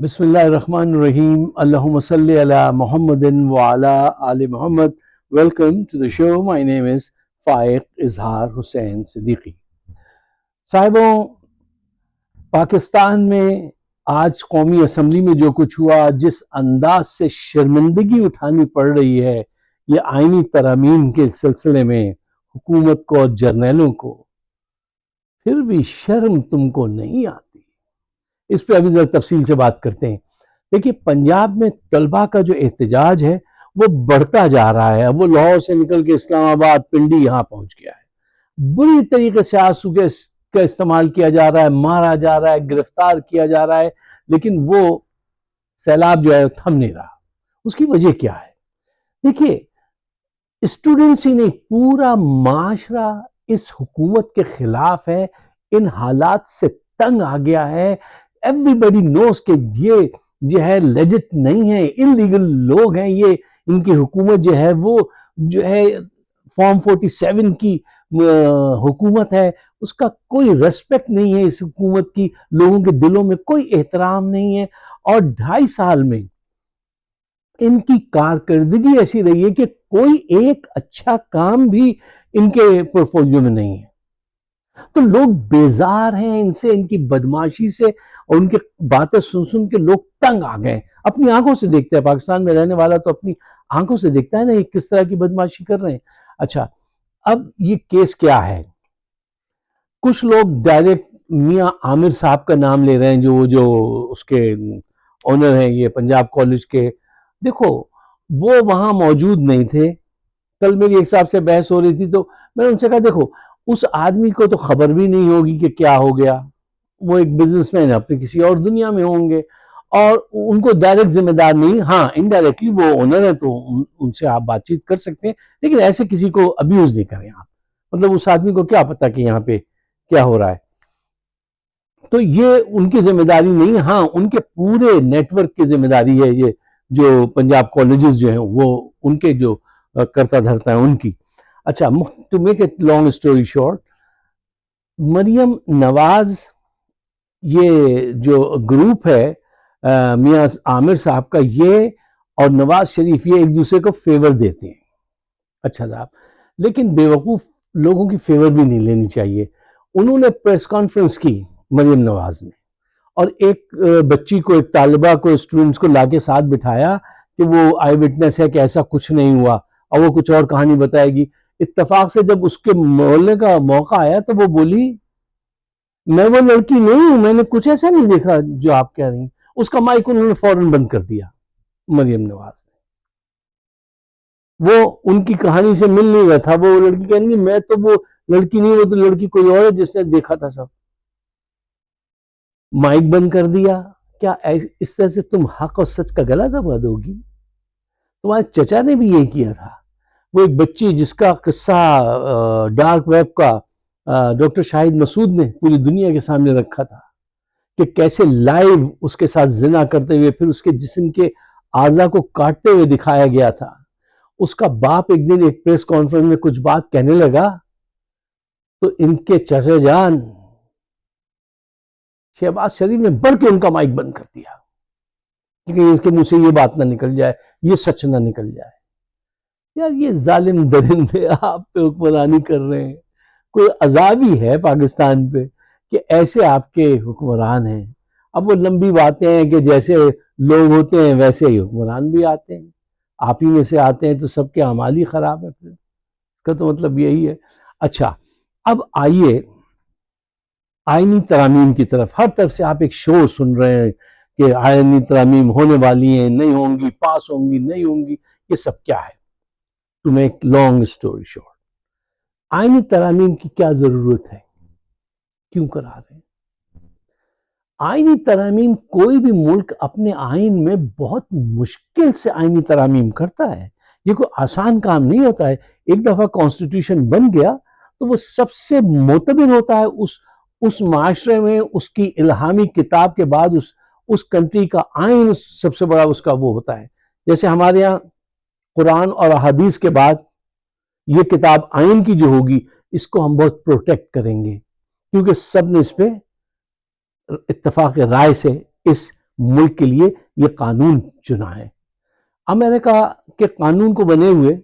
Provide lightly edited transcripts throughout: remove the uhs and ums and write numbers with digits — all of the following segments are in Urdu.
بسم اللہ الرحمن الرحیم اللہم صلی علی محمد وعلی آل Muhammad. Welcome to the show. My name is Faiq Izhar Hussain Siddiqui. صاحبوں، Pakistan میں آج قومی اسمبلی میں جو کچھ ہوا، جس انداز سے شرمندگی اٹھانی پڑ رہی ہے یہ آئینی ترامیم کے سلسلے میں حکومت کو اور جرنیلوں کو، پھر بھی شرم تم کو نہیں آتی؟ اس پہ ابھی ذرا تفصیل سے بات کرتے ہیں. دیکھیے، پنجاب میں طلبہ کا جو احتجاج ہے وہ بڑھتا جا رہا ہے. اب وہ لاہور سے نکل کے اسلام آباد، پنڈی یہاں پہنچ گیا ہے. بری طریقے سے آنسو کا استعمال کیا جا رہا ہے، مارا جا رہا ہے، گرفتار کیا جا رہا ہے، لیکن وہ سیلاب جو ہے تھم نہیں رہا. اس کی وجہ کیا ہے؟ دیکھیے، اسٹوڈنٹس ہی نہیں، پورا معاشرہ اس حکومت کے خلاف ہے. ان حالات سے تنگ آ گیا ہے. ایوری نوز کہ یہ جو ہے لیجٹ نہیں ہے، انلیگل لوگ ہیں. یہ ان کی حکومت جو ہے وہ جو ہے فارم 47 کی حکومت ہے. اس کا کوئی ریسپیکٹ نہیں ہے. اس حکومت کی لوگوں کے دلوں میں کوئی احترام نہیں ہے. اور 2.5 سال میں ان کی کارکردگی ایسی رہی ہے کہ کوئی ایک اچھا کام بھی ان کے پورٹفولیو میں نہیں ہے. تو لوگ بیزار ہیں ان سے، ان کی بدماشی سے، اور ان کی باتیں سن کے لوگ تنگ آ گئے. اپنی آنکھوں سے دیکھتے ہیں، پاکستان میں رہنے والا تو اپنی آنکھوں سے دیکھتا ہے نا یہ کس طرح کی بدماشی کر رہے ہیں. اچھا، اب یہ کیس کیا ہے؟ کچھ لوگ ڈائریکٹ میاں عامر صاحب کا نام لے رہے ہیں، جو اس کے اونر ہیں یہ پنجاب کالج کے. دیکھو، وہ وہاں موجود نہیں تھے. کل میری ایک صاحب سے بحث ہو رہی تھی تو میں نے ان سے کہا دیکھو، اس آدمی کو تو خبر بھی نہیں ہوگی کہ کیا ہو گیا. وہ ایک بزنس مین ہے، اپنے کسی اور دنیا میں ہوں گے، اور ان کو ڈائریکٹ ذمہ دار نہیں. ہاں، انڈائریکٹلی وہ اونر ہے تو ان سے آپ بات چیت کر سکتے ہیں، لیکن ایسے کسی کو ابیوز نہیں کریں آپ. مطلب اس آدمی کو کیا پتا کہ یہاں پہ کیا ہو رہا ہے. تو یہ ان کی ذمہ داری نہیں. ہاں، ان کے پورے نیٹ ورک کی ذمہ داری ہے یہ جو پنجاب کالجز جو ہیں وہ ان کے جو کرتا دھرتا ہے ان کی. اچھا، to make it long story short, Maryam Nawaz یہ جو گروپ ہے میاں عامر صاحب کا، یہ اور نواز شریف یہ ایک دوسرے کو فیور دیتے ہیں. اچھا صاحب، لیکن بیوقوف لوگوں کی فیور بھی نہیں لینی چاہیے. انہوں نے پریس کانفرنس کی مریم نواز نے، اور ایک بچی کو، ایک طالبہ کو، اسٹوڈنٹس کو لا کے ساتھ بٹھایا کہ وہ آئی وٹنس ہے کہ ایسا کچھ نہیں ہوا، اور وہ کچھ اور کہانی بتائے گی. اتفاق سے جب اس کے بولنے کا موقع آیا تو وہ بولی میں وہ لڑکی نہیں ہوں، میں نے کچھ ایسا نہیں دیکھا جو آپ کہہ رہی ہیں. اس کا مائک انہوں نے فوراً بند کر دیا مریم نواز نے. وہ ان کی کہانی سے مل نہیں رہا تھا. وہ لڑکی کہہ رہی ہے میں تو وہ لڑکی نہیں، وہ تو لڑکی کوئی اور ہے جس نے دیکھا تھا. سب مائک بند کر دیا. کیا اس طرح سے تم حق اور سچ کا گلا دبا دو گی؟ تمہارے چچا نے بھی یہ کیا تھا. وہ ایک بچی جس کا قصہ ڈارک ویب کا ڈاکٹر شاہد مسعود نے پوری دنیا کے سامنے رکھا تھا کہ کیسے لائیو اس کے ساتھ زنا کرتے ہوئے پھر اس کے جسم کے اعضاء کو کاٹتے ہوئے دکھایا گیا تھا. اس کا باپ ایک دن ایک پریس کانفرنس میں کچھ بات کہنے لگا تو ان کے چچا جان شہباز شریف نے بڑھ کے ان کا مائک بند کر دیا کہ اس کے منہ سے یہ بات نہ نکل جائے، یہ سچ نہ نکل جائے. یار یہ ظالم درندے آپ پہ حکمرانی کر رہے ہیں. کوئی عذاب ہی ہے پاکستان پہ کہ ایسے آپ کے حکمران ہیں. اب وہ لمبی باتیں ہیں کہ جیسے لوگ ہوتے ہیں ویسے ہی حکمران بھی آتے ہیں. آپ ہی میں سے آتے ہیں تو سب کے اعمال ہی خراب ہے. پھر اس کا تو مطلب یہی ہے. اچھا، اب آئیے آئینی ترامیم کی طرف. ہر طرف سے آپ ایک شور سن رہے ہیں کہ آئینی ترامیم ہونے والی ہیں، نہیں ہوں گی، پاس ہوں گی، نہیں ہوں گی. یہ سب کیا ہے؟ To make long story short, آئینی ترامیم کی کیا ضرورت ہے؟ کیوں کرا رہے ہیں آئینی ترامیم؟ کوئی بھی ملک اپنے آئین میں بہت مشکل سے آئینی ترامیم کرتا ہے. یہ کوئی آسان کام نہیں ہوتا ہے. ایک دفعہ کانسٹیٹیوشن بن گیا تو وہ سب سے معتبر ہوتا ہے اس معاشرے میں. اس کی الہامی کتاب کے بعد اس کنٹری کا آئین سب سے بڑا اس کا وہ ہوتا ہے. جیسے ہمارے یہاں قرآن اور احادیث کے بعد یہ کتاب آئین کی جو ہوگی، اس کو ہم بہت پروٹیکٹ کریں گے، کیونکہ سب نے اس پہ اتفاق رائے سے اس ملک کے لیے یہ قانون چنا ہے۔ امریکہ کے قانون کو بنے ہوئے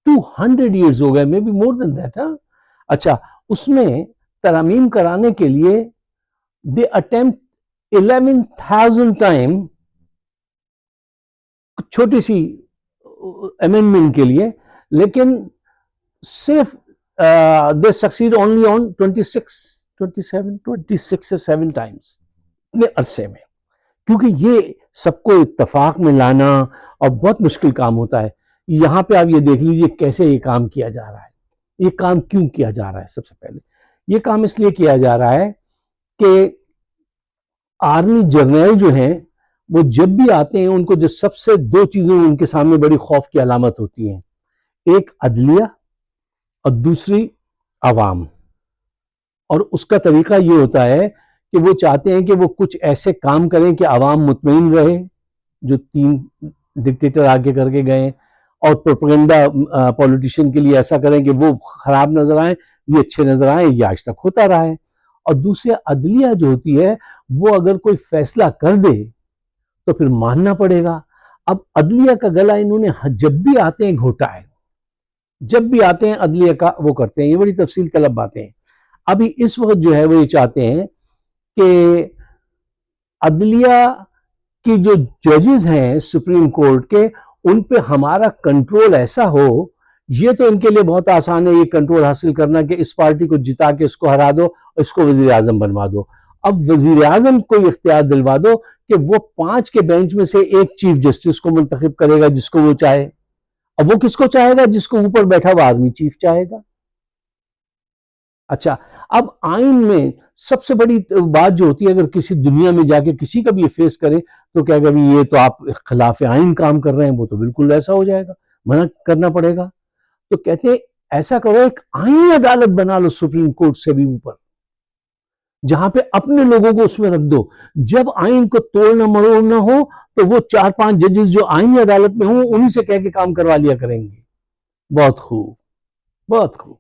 200 ایئرز ہو گئے، may be more then that. اچھا، اس میں ترامیم کرانے کے لیے دے اٹیمپٹ 11,000 ٹائم چھوٹی سی امینڈمنٹ کے لیے، لیکن صرف دے سکسیڈ اونلی آن 26 سے 7 ٹائمز اتنے عرصے میں، کیونکہ یہ سب کو اتفاق میں لانا اور بہت مشکل کام ہوتا ہے۔ یہاں پہ آپ یہ دیکھ لیجئے کیسے یہ کام کیا جا رہا ہے۔ یہ کام کیوں کیا جا رہا ہے؟ سب سے پہلے یہ کام اس لیے کیا جا رہا ہے کہ آرمی جرنیل جو ہیں وہ جب بھی آتے ہیں ان کو جو سب سے 2 چیزیں ان کے سامنے بڑی خوف کی علامت ہوتی ہیں، ایک عدلیہ اور دوسری عوام۔ اور اس کا طریقہ یہ ہوتا ہے کہ وہ چاہتے ہیں کہ وہ کچھ ایسے کام کریں کہ عوام مطمئن رہے، جو 3 ڈکٹیٹر آگے کر کے گئے، اور پروپیگنڈا پولیٹیشین کے لیے ایسا کریں کہ وہ خراب نظر آئیں، یہ اچھے نظر آئیں۔ یہ آج تک ہوتا رہا ہے۔ اور دوسرے عدلیہ جو ہوتی ہے وہ اگر کوئی فیصلہ کر دے تو پھر ماننا پڑے گا۔ اب عدلیہ کا گلا انہوں نے جب بھی آتے ہیں گھوٹا ہے، جب بھی آتے ہیں عدلیہ کا وہ کرتے ہیں۔ یہ بڑی تفصیل طلب باتیں ہیں۔ ابھی اس وقت جو ہے وہ یہ چاہتے ہیں کہ عدلیہ کی جو ججز ہیں سپریم کورٹ کے، ان پہ ہمارا کنٹرول ایسا ہو۔ یہ تو ان کے لیے بہت آسان ہے یہ کنٹرول حاصل کرنا کہ اس پارٹی کو جتا کے اس کو ہرا دو اور اس کو وزیر اعظم بنوا دو۔ اب وزیر اعظم کو اختیار دلوا دو کہ وہ 5 کے بینچ میں سے ایک چیف جسٹس کو منتخب کرے گا جس کو وہ چاہے۔ اب وہ کس کو چاہے گا؟ جس کو اوپر بیٹھا ہوا آرمی چیف چاہے گا۔ اچھا، اب آئین میں سب سے بڑی بات جو ہوتی ہے، اگر کسی دنیا میں جا کے کسی کا بھی یہ فیس کرے تو کہے گا یہ تو آپ خلاف آئین کام کر رہے ہیں، وہ تو بالکل ایسا ہو جائے گا، منع کرنا پڑے گا۔ تو کہتے ہیں ایسا کرو، ایک آئینی عدالت بنا لو سپریم کورٹ سے بھی اوپر، جہاں پہ اپنے لوگوں کو اس میں رکھ دو۔ جب آئین کو توڑنا مروڑنا ہو تو وہ 4-5 ججز جو آئینی عدالت میں ہوں انہی سے کہہ کے کام کروا لیا کریں گے۔ بہت خوب، بہت خوب۔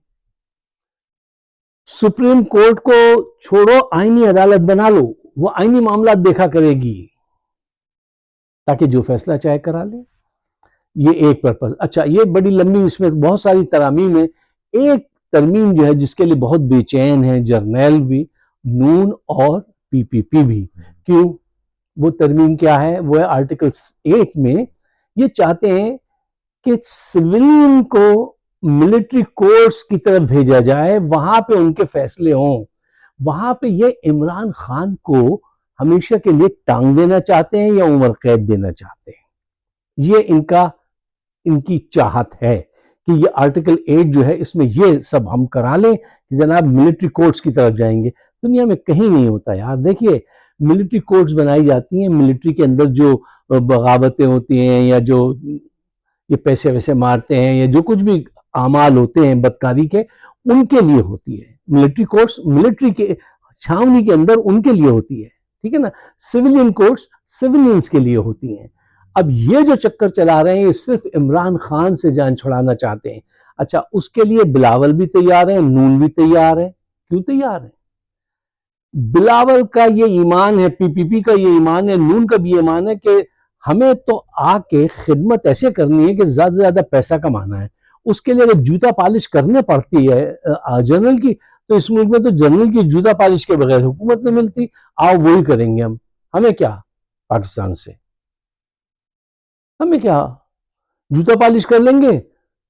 سپریم کورٹ کو چھوڑو، آئینی عدالت بنا لو، وہ آئینی معاملات دیکھا کرے گی تاکہ جو فیصلہ چاہے کرا لے۔ یہ ایک پرپس۔ اچھا، یہ بڑی لمبی، اس میں بہت ساری ترامیم ہیں۔ ایک ترمیم جو ہے جس کے لیے بہت بے چین ہے جرنیل بھی، نون اور پی پی پی بھی۔ کیوں؟ وہ ترمیم کیا ہے؟ وہ ہے آرٹیکل 8 میں یہ چاہتے ہیں کہ سویلین کو ملٹری کورٹس کی طرف بھیجا جائے، وہاں پہ ان کے فیصلے ہوں۔ وہاں پہ یہ عمران خان کو ہمیشہ کے لیے ٹانگ دینا چاہتے ہیں یا عمر قید دینا چاہتے ہیں۔ یہ ان کی چاہت ہے کہ یہ آرٹیکل 8 جو ہے اس میں یہ سب ہم کرا لیں کہ جناب ملٹری کورٹس کی طرف جائیں گے۔ دنیا میں کہیں نہیں ہوتا یار۔ دیکھیے، ملٹری کورٹس بنائی جاتی ہیں، ملٹری کے اندر جو بغاوتیں ہوتی ہیں یا جو یہ پیسے ویسے مارتے ہیں یا جو کچھ بھی اعمال ہوتے ہیں بدکاری کے، ان کے لیے ہوتی ہے۔ ملٹری کورٹس ملٹری کے چھاونی کے اندر ان کے لیے ہوتی ہے، ٹھیک ہے نا۔ سویلین کورٹس سویلینز کے لیے ہوتی ہیں۔ اب یہ جو چکر چلا رہے ہیں یہ صرف عمران خان سے جان چھڑانا چاہتے ہیں۔ اچھا، اس کے لیے بلاول بھی تیار ہیں، نون بھی تیار ہے۔ کیوں تیار ہے؟ بلاول کا یہ ایمان ہے، پی پی پی کا یہ ایمان ہے، نون کا بھی یہ ایمان ہے کہ ہمیں تو آ کے خدمت ایسے کرنی ہے کہ زیادہ سے زیادہ پیسہ کمانا ہے۔ اس کے لیے اگر جوتا پالش کرنے پڑتی ہے جنرل کی، تو اس ملک میں تو جنرل کی جوتا پالش کے بغیر حکومت نہیں ملتی۔ آؤ وہی کریں گے ہم۔ ہمیں کیا پاکستان سے؟ ہمیں کیا؟ جوتا پالش کر لیں گے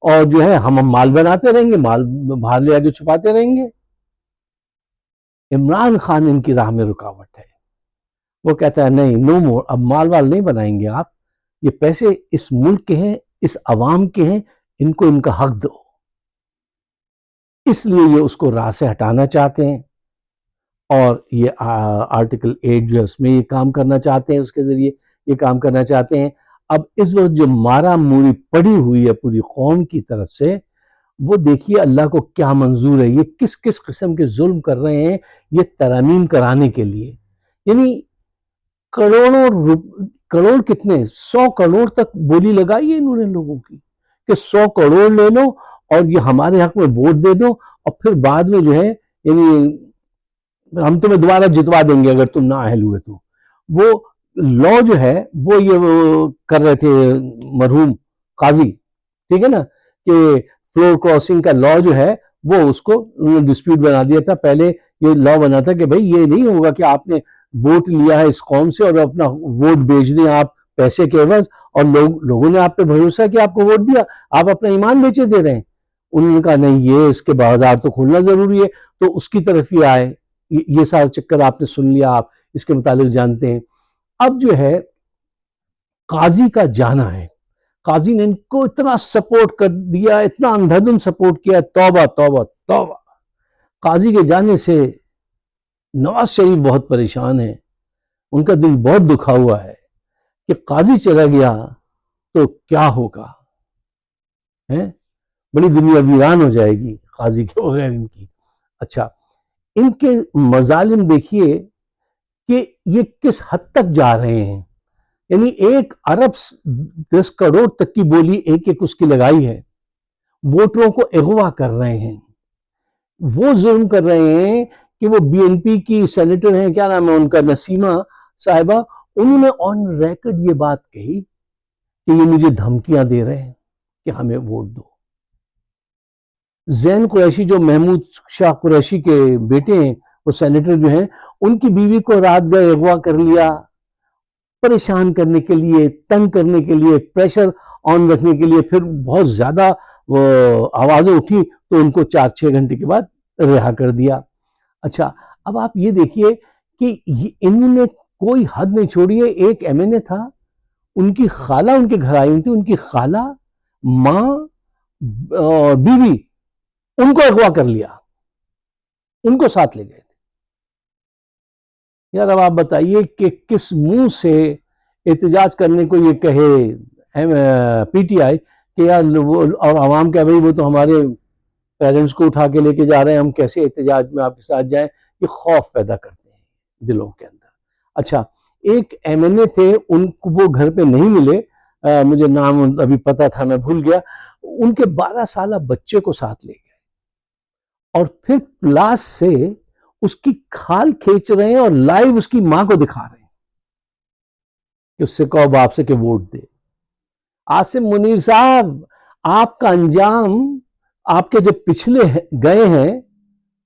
اور جو ہے ہم مال بناتے رہیں گے، مال باہر لے آگے چھپاتے رہیں گے۔ عمران خان ان کی راہ میں رکاوٹ ہے۔ وہ کہتا ہے نہیں، نو مور، اب مال وال نہیں بنائیں گے آپ، یہ پیسے اس ملک کے ہیں، اس عوام کے ہیں، ان کو ان کا حق دو۔ اس لیے یہ اس کو راہ سے ہٹانا چاہتے ہیں، اور یہ آرٹیکل 8 جو ہے اس میں یہ کام کرنا چاہتے ہیں، اس کے ذریعے یہ کام کرنا چاہتے ہیں۔ اب اس وقت جو مارا موری پڑی ہوئی ہے پوری قوم کی طرف سے، وہ دیکھیے اللہ کو کیا منظور ہے، یہ کس کس قسم کے ظلم کر رہے ہیں یہ ترامیم کرانے کے لیے۔ یعنی کروڑ کتنے 100 کروڑ تک بولی لگائی ہے انہوں نے لوگوں کی کہ 100 کروڑ لے لو اور یہ ہمارے حق میں ووٹ دے دو، اور پھر بعد میں جو ہے یعنی ہم تمہیں دوبارہ جتوا دیں گے اگر تم نہ اہل ہوئے تو۔ وہ لا جو ہے وہ یہ کر رہے تھے مرحوم قاضی، ٹھیک ہے نا، کہ فلور کراسنگ کا لا جو ہے وہ اس کو ڈسپیوٹ بنا دیا تھا. پہلے یہ لا بنا تھا کہ بھائی یہ نہیں ہوگا کہ آپ نے ووٹ لیا ہے اس قوم سے اور اپنا ووٹ بیچ دیں آپ پیسے کے عوض، اور لوگوں نے آپ پہ بھروسہ کہ آپ کو ووٹ دیا، آپ اپنا ایمان بیچے دے رہے ہیں. انہوں نے کہا نہیں، یہ اس کے بازار تو کھولنا ضروری ہے، تو اس کی طرف ہی آئے. یہ سارا چکر آپ نے سن لیا، آپ اس کے متعلق جانتے ہیں. اب جو ہے قاضی کا جانا ہے، قاضی نے ان کو اتنا سپورٹ کر دیا، اتنا اندھدھن سپورٹ کیا، توبہ توبہ توبہ. قاضی کے جانے سے نواز شریف بہت پریشان ہیں، ان کا دل بہت دکھا ہوا ہے کہ قاضی چلا گیا تو کیا ہوگا، بڑی دنیا ویران ہو جائے گی قاضی کے بغیر ان کی. اچھا، ان کے مظالم دیکھیے کہ یہ کس حد تک جا رہے ہیں. یعنی 1 ارب 10 کروڑ تک کی بولی ایک اس کی لگائی ہے، ووٹروں کو اغوا کر رہے ہیں، وہ ظلم کر رہے ہیں کہ وہ بی این پی کی سینیٹر ہیں، کیا نام ہے ان کا، نسیمہ صاحبہ، انہوں نے آن ریکارڈ یہ بات کہی کہ یہ مجھے دھمکیاں دے رہے ہیں کہ ہمیں ووٹ دو. زین قریشی جو محمود شاہ قریشی کے بیٹے ہیں، وہ سینیٹر جو ہیں، ان کی بیوی کو رات گئے اغوا کر لیا، پریشان کرنے کے لیے، تنگ کرنے کے لیے، پریشر آن رکھنے کے لیے. پھر بہت زیادہ وہ آوازیں اٹھی تو ان کو 4-6 گھنٹے کے بعد رہا کر دیا. اچھا، اب آپ یہ دیکھیے کہ انہوں نے کوئی حد نہیں چھوڑی ہے. ایک ایم این اے تھا، ان کی خالہ ان کے گھر آئی ہوئی تھی، ان کی خالہ، ماں اور بیوی، ان کو اغوا کر لیا، ان کو ساتھ لے گئے تھے. یار اب آپ بتائیے کہ کس منہ سے احتجاج کرنے کو یہ کہے پی ٹی آئی کہ یار اور عوام کہہ بھائی وہ تو ہمارے پیرنٹس کو اٹھا کے لے کے جا رہے ہیں، ہم کیسے احتجاج میں آپ کے ساتھ جائیں. یہ خوف پیدا کرتے ہیں دلوں کے اندر. اچھا، ایک ایم این اے تھے، ان کو وہ گھر پہ نہیں ملے، مجھے نام ابھی پتا تھا میں بھول گیا. ان کے 12 سالہ بچے کو ساتھ لے گئے اور پھر پلاس سے اس کی کھال کھینچ رہے ہیں اور لائیو اس کی ماں کو دکھا رہے ہیں کہ اس سے کہو باپ سے کہ ووٹ دے. عاصم منیر صاحب، آپ کا انجام آپ کے جو پچھلے گئے ہیں،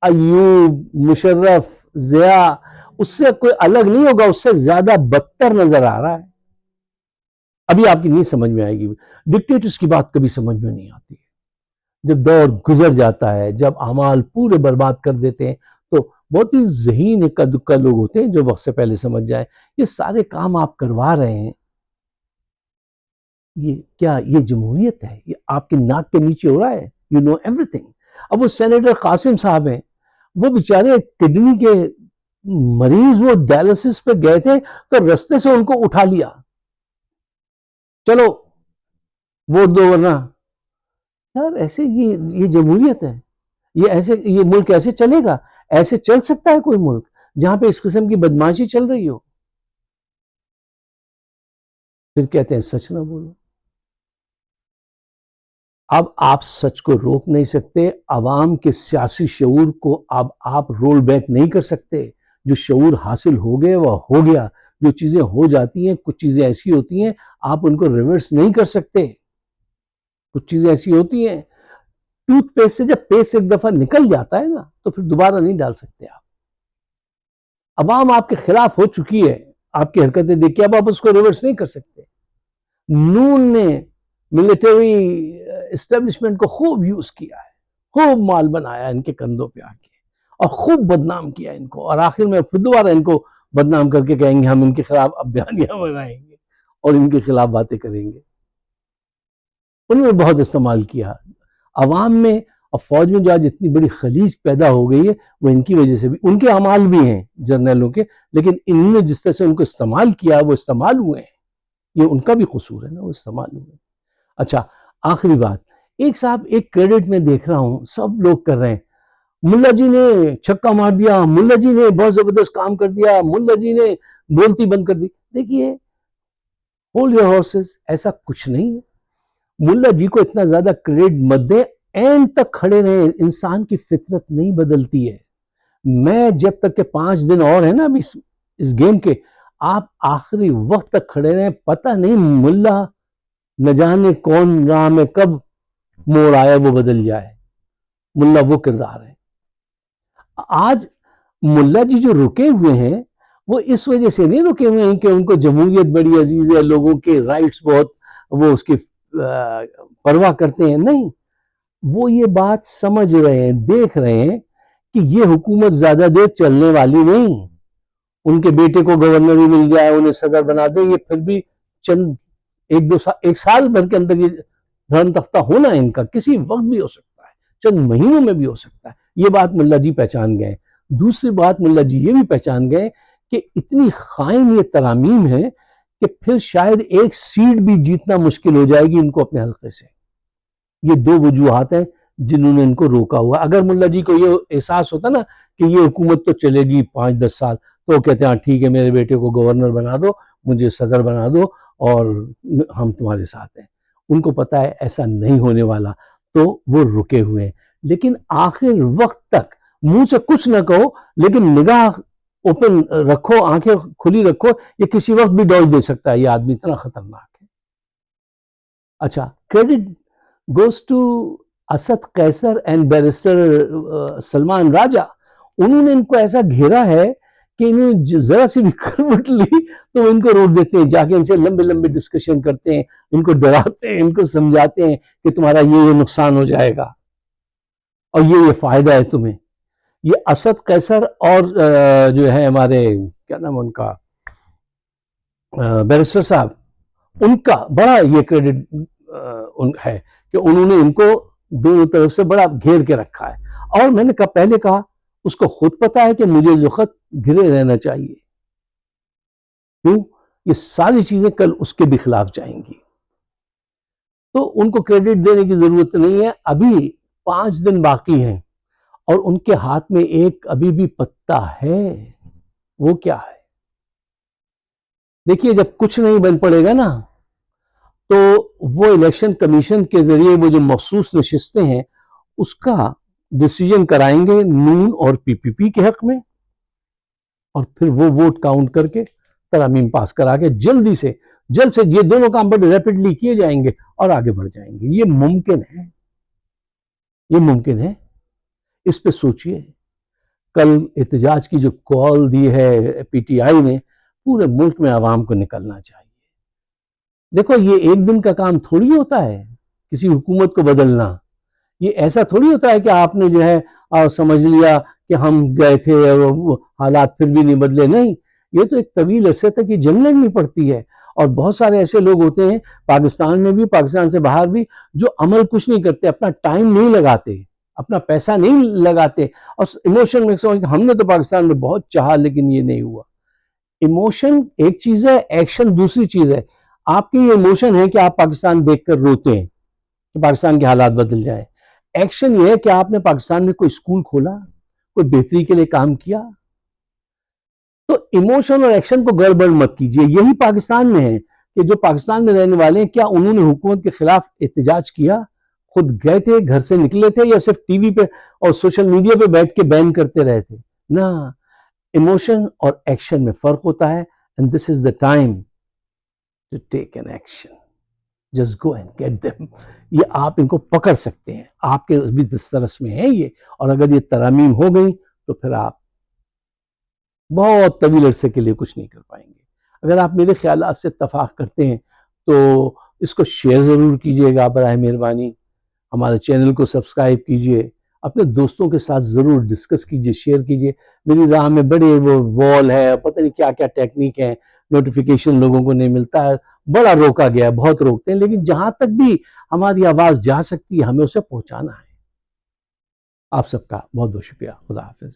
ایوب، مشرف، ضیاء، اس سے کوئی الگ نہیں ہوگا، اس سے زیادہ بدتر نظر آ رہا ہے. ابھی آپ کی نہیں سمجھ میں آئے گی، ڈکٹیٹرز کی بات کبھی سمجھ میں نہیں آتی. جب دور گزر جاتا ہے، جب اعمال پورے برباد کر دیتے ہیں، تو بہت ہی ذہین اکا دکا لوگ ہوتے ہیں جو وقت سے پہلے سمجھ جائیں. یہ سارے کام آپ کروا رہے ہیں، یہ کیا یہ جمہوریت ہے؟ یہ آپ کی ناک کے نیچے ہو رہا ہے. یو نو ایوری تھنگ. اب وہ سینیٹر قاسم صاحب ہیں، وہ بیچارے کڈنی کے مریض، وہ ڈائلسس پہ گئے تھے تو رستے سے ان کو اٹھا لیا، چلو ووٹ دو ورنہ. یار ایسے یہ جمہوریت ہے؟ یہ ملک ایسے چلے گا؟ ایسے چل سکتا ہے کوئی ملک جہاں پہ اس قسم کی بدماشی چل رہی ہو؟ پھر کہتے ہیں سچ نہ بولو. اب آپ سچ کو روک نہیں سکتے، عوام کے سیاسی شعور کو اب آپ رول بیک نہیں کر سکتے. جو شعور حاصل ہو گئے وہ ہو گیا. جو چیزیں ہو جاتی ہیں، کچھ چیزیں ایسی ہوتی ہیں آپ ان کو ریورس نہیں کر سکتے. کچھ چیزیں ایسی ہوتی ہیں، ٹوتھ پیسٹ سے جب پیسٹ ایک دفعہ نکل جاتا ہے نا تو پھر دوبارہ نہیں ڈال سکتے آپ. عوام آپ کے خلاف ہو چکی ہے، آپ کی حرکتیں دیکھ کے اب آپ اس کو ریورس نہیں کر سکتے. نون نے ملٹری اسٹیبلشمنٹ کو خوب یوز کیا ہے، خوب مال بنایا ان کے کندھوں پہ آ کے، اور خوب بدنام کیا ان کو، اور آخر میں پھر دوبارہ ان کو بدنام کر کے کہیں گے ہم ان کے خلاف اب بیانیاں بنائیں گے اور ان کے خلاف باتیں کریں گے. انہوں نے بہت استعمال کیا عوام میں اور فوج میں. جو آج اتنی بڑی خلیج پیدا ہو گئی ہے وہ ان کی وجہ سے بھی، ان کے اعمال بھی ہیں جرنیلوں کے، لیکن انہوں نے جس طرح سے ان کو استعمال کیا وہ استعمال ہوئے ہیں. یہ ان کا بھی قصور ہے نا، وہ استعمال ہوئے. اچھا، آخری بات، ایک صاحب ایک کریڈٹ میں دیکھ رہا ہوں سب لوگ کر رہے ہیں، ملا جی نے چھکا مار دیا، ملا جی نے بہت زبردست کام کر دیا، ملا جی نے بولتی بند کر دی. دیکھیے، ہولڈ یور ہارسز، ایسا کچھ نہیں ہے. ملا جی کو اتنا زیادہ کریڈٹ مت دیں، اینڈ تک کھڑے رہیں. انسان کی فطرت نہیں بدلتی ہے. میں جب تک کہ 5 دن اور ہیں نا ابھی اس گیم کے، آپ آخری وقت تک کھڑے رہے، پتہ نہیں ملا نہ جانے کون راہ میں کب موڑ آیا وہ بدل جائے. ملا وہ کردار ہے. آج ملا جی جو رکے ہوئے ہیں وہ اس وجہ سے نہیں رکے ہوئے ہیں کہ ان کو جمہوریت بڑی عزیز ہے، لوگوں کے رائٹس بہت وہ اس کی پرواہ کرتے ہیں. نہیں، وہ یہ بات سمجھ رہے ہیں، دیکھ رہے ہیں کہ یہ حکومت زیادہ دیر چلنے والی نہیں. ان کے بیٹے کو گورنر ہی مل جائے، انہیں صدر بنا دیں، یہ پھر بھی چند ایک سال بھر کے اندر یہ دھرم تختہ ہونا ہے ان کا کسی وقت بھی ہو سکتا ہے، چند مہینوں میں بھی ہو سکتا ہے. یہ بات ملا جی پہچان گئے. دوسری بات ملا جی یہ بھی پہچان گئے کہ اتنی خائن یہ ترامیم ہے کہ پھر شاید ایک سیٹ بھی جیتنا مشکل ہو جائے گی ان کو اپنے حلقے سے. یہ دو وجوہات ہیں جنہوں نے ان کو روکا ہوا. اگر ملا جی کو یہ احساس ہوتا نا کہ یہ حکومت تو چلے گی 5-10 سال، تو وہ کہتے ہیں ٹھیک ہے میرے بیٹے کو گورنر بنا دو، مجھے صدر بنا دو اور ہم تمہارے ساتھ ہیں. ان کو پتا ہے ایسا نہیں ہونے والا، تو وہ رکے ہوئے ہیں. لیکن آخر وقت تک منہ سے کچھ نہ کہو لیکن نگاہ اوپن رکھو، آنکھیں کھلی رکھو، یہ کسی وقت بھی ڈوج دے سکتا ہے. یہ آدمی اتنا خطرناک ہے. اچھا، credit goes to Asad Qaiser and barrister Salman Raja. انہوں نے ان کو ایسا گھیرا ہے کہ انہوں ذرا سی بھی کروٹ لی تو ان کو روک دیتے ہیں، جا کے ان سے لمبے لمبے ڈسکشن کرتے ہیں، ان کو ڈراتے ہیں، ان کو سمجھاتے ہیں کہ تمہارا یہ نقصان ہو جائے گا اور یہ فائدہ ہے تمہیں. یہ اسد قیصر اور جو ہے ہمارے کیا نام ان کا بیرسٹر صاحب، ان کا بڑا یہ کریڈٹ ہے کہ انہوں نے ان کو دونوں طرف سے بڑا گھیر کے رکھا ہے. اور میں نے پہلے کہا اس کو خود پتا ہے کہ مجھے اس وقت گھرے رہنا چاہیے. کیوں؟ یہ ساری چیزیں کل اس کے بھی خلاف جائیں گی. تو ان کو کریڈٹ دینے کی ضرورت نہیں ہے. ابھی 5 دن باقی ہیں اور ان کے ہاتھ میں ایک ابھی بھی پتا ہے. وہ کیا ہے؟ دیکھیے، جب کچھ نہیں بن پڑے گا نا تو وہ الیکشن کمیشن کے ذریعے وہ جو مخصوص نشستیں ہیں اس کا ڈیسیجن کرائیں گے نون اور پی پی پی کے حق میں، اور پھر وہ ووٹ کاؤنٹ کر کے ترامیم پاس کرا کے جلد سے یہ دونوں کام بڑے ریپڈلی کیے جائیں گے اور آگے بڑھ جائیں گے. یہ ممکن ہے، یہ ممکن ہے. اس پہ سوچئے. کل احتجاج کی جو کال دی ہے پی ٹی آئی نے، پورے ملک میں عوام کو نکلنا چاہیے. دیکھو، یہ ایک دن کا کام تھوڑی ہوتا ہے کسی حکومت کو بدلنا. یہ ایسا تھوڑی ہوتا ہے کہ آپ نے جو ہے سمجھ لیا کہ ہم گئے تھے حالات پھر بھی نہیں بدلے. نہیں، یہ تو ایک طویل عرصے تک یہ جنگ لڑنی پڑتی ہے. اور بہت سارے ایسے لوگ ہوتے ہیں پاکستان میں بھی، پاکستان سے باہر بھی، جو عمل کچھ نہیں کرتے، اپنا ٹائم نہیں لگاتے، اپنا پیسہ نہیں لگاتے، اور ایموشن میں سمجھتے ہم نے تو پاکستان میں بہت چاہا لیکن یہ نہیں ہوا. ایموشن ایک چیز ہے، ایکشن دوسری چیز ہے. آپ کی یہ ایموشن ہے کہ آپ پاکستان دیکھ کر روتے ہیں کہ پاکستان کے حالات بدل جائیں. ایکشن یہ ہے کہ آپ نے پاکستان میں کوئی اسکول کھولا، کوئی بہتری کے لیے کام کیا. تو ایموشن اور ایکشن کو گڑبڑ مت کیجیے. یہی پاکستان میں ہے کہ جو پاکستان میں رہنے والے ہیں، کیا انہوں نے حکومت کے خلاف احتجاج کیا؟ خود گئے تھے، گھر سے نکلے تھے، یا صرف ٹی وی پہ اور سوشل میڈیا پہ بیٹھ کے بین کرتے رہے تھے؟ نہ، ایموشن اور ایکشن میں فرق ہوتا ہے. and this is the time to take an action. just go and get them. یہ آپ ان کو پکڑ سکتے ہیں، آپ کے بھی دسترس میں ہے یہ. اور اگر یہ ترامیم ہو گئی تو پھر آپ بہت طویل عرصے کے لیے کچھ نہیں کر پائیں گے. اگر آپ میرے خیالات سے اتفاق کرتے ہیں تو اس کو شیئر ضرور کیجئے گا برائے مہربانی. ہمارے چینل کو سبسکرائب کیجئے، اپنے دوستوں کے ساتھ ضرور ڈسکس کیجئے، شیئر کیجئے. میری راہ میں بڑے وہ وال ہے، پتہ نہیں کیا کیا ٹیکنیک ہے، نوٹیفیکیشن لوگوں کو نہیں ملتا ہے، بڑا روکا گیا ہے، بہت روکتے ہیں. لیکن جہاں تک بھی ہماری آواز جا سکتی ہے ہمیں اسے پہنچانا ہے. آپ سب کا بہت بہت شکریہ. خدا حافظ.